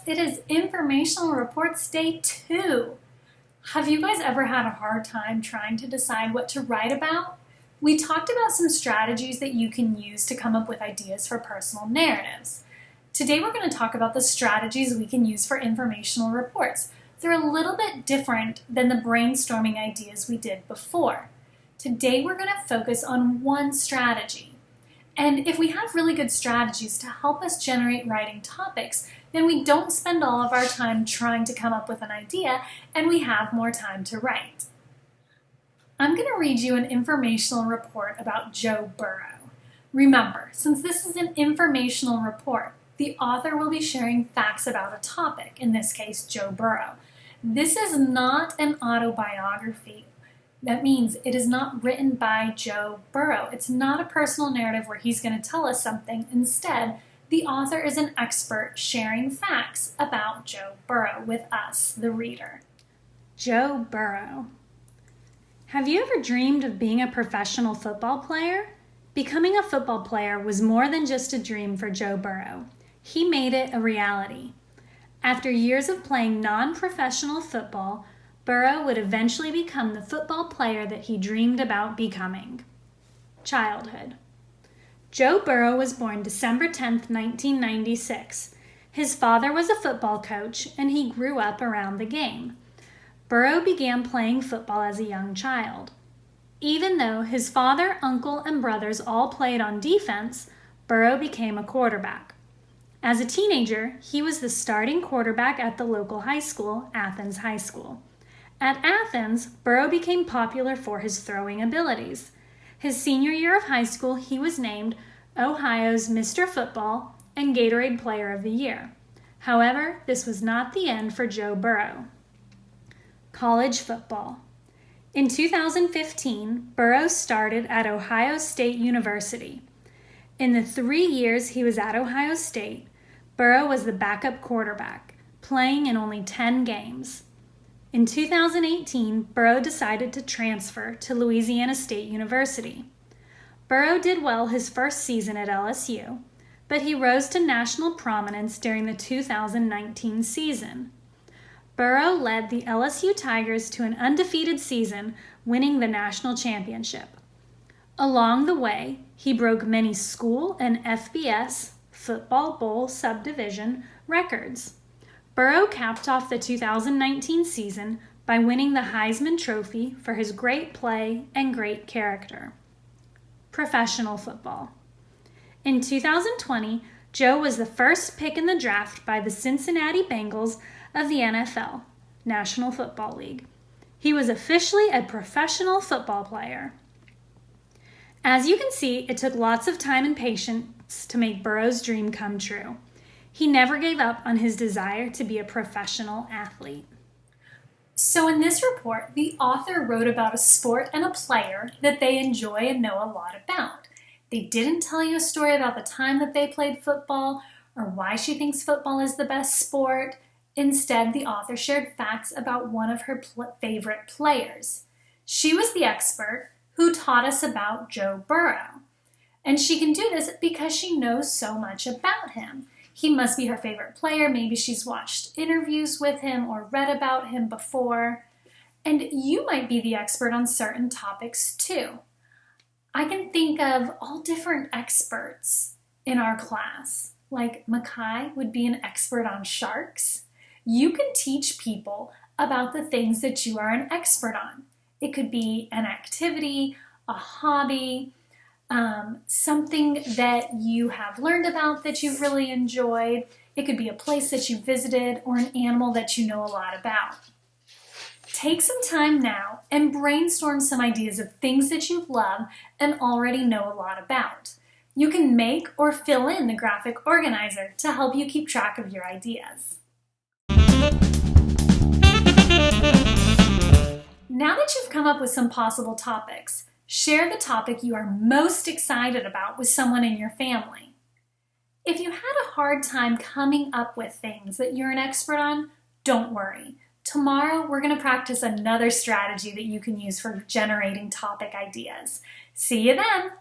It is Informational Reports Day 2. Have you guys ever had a hard time trying to decide what to write about? We talked about some strategies that you can use to come up with ideas for personal narratives. Today we're going to talk about the strategies we can use for informational reports. They're a little bit different than the brainstorming ideas we did before. Today we're going to focus on one strategy. And if we have really good strategies to help us generate writing topics, then we don't spend all of our time trying to come up with an idea, and we have more time to write. I'm going to read you an informational report about Joe Burrow. Remember, since this is an informational report, the author will be sharing facts about a topic, in this case, Joe Burrow. This is not an autobiography. That means it is not written by Joe Burrow. It's not a personal narrative where he's going to tell us something. Instead, the author is an expert sharing facts about Joe Burrow with us, the reader. Joe Burrow. Have you ever dreamed of being a professional football player? Becoming a football player was more than just a dream for Joe Burrow. He made it a reality. After years of playing non-professional football, Burrow would eventually become the football player that he dreamed about becoming. Childhood. Joe Burrow was born December 10, 1996. His father was a football coach, and he grew up around the game. Burrow began playing football as a young child. Even though his father, uncle, and brothers all played on defense, Burrow became a quarterback. As a teenager, he was the starting quarterback at the local high school, Athens High School. At Athens, Burrow became popular for his throwing abilities. His senior year of high school, he was named Ohio's Mr. Football and Gatorade Player of the Year. However, this was not the end for Joe Burrow. College football. In 2015, Burrow started at Ohio State University. In the 3 years he was at Ohio State, Burrow was the backup quarterback, playing in only 10 games. In 2018, Burrow decided to transfer to Louisiana State University. Burrow did well his first season at LSU, but he rose to national prominence during the 2019 season. Burrow led the LSU Tigers to an undefeated season, winning the national championship. Along the way, he broke many school and FBS, Football Bowl subdivision, records. Burrow capped off the 2019 season by winning the Heisman Trophy for his great play and great character. Professional football. In 2020, Joe was the first pick in the draft by the Cincinnati Bengals of the NFL, National Football League. He was officially a professional football player. As you can see, it took lots of time and patience to make Burrow's dream come true. He never gave up on his desire to be a professional athlete. So in this report, the author wrote about a sport and a player that they enjoy and know a lot about. They didn't tell you a story about the time that they played football or why she thinks football is the best sport. Instead, the author shared facts about one of her favorite players. She was the expert who taught us about Joe Burrow. And she can do this because she knows so much about him. He must be her favorite player. Maybe she's watched interviews with him or read about him before. And you might be the expert on certain topics too. I can think of all different experts in our class. Like Makai would be an expert on sharks. You can teach people about the things that you are an expert on. It could be an activity, a hobby, something that you have learned about that you've really enjoyed. It could be a place that you visited or an animal that you know a lot about. Take some time now and brainstorm some ideas of things that you love and already know a lot about. You can make or fill in the graphic organizer to help you keep track of your ideas. Now that you've come up with some possible topics, share the topic you are most excited about with someone in your family. If you had a hard time coming up with things that you're an expert on, don't worry. Tomorrow, we're going to practice another strategy that you can use for generating topic ideas. See you then!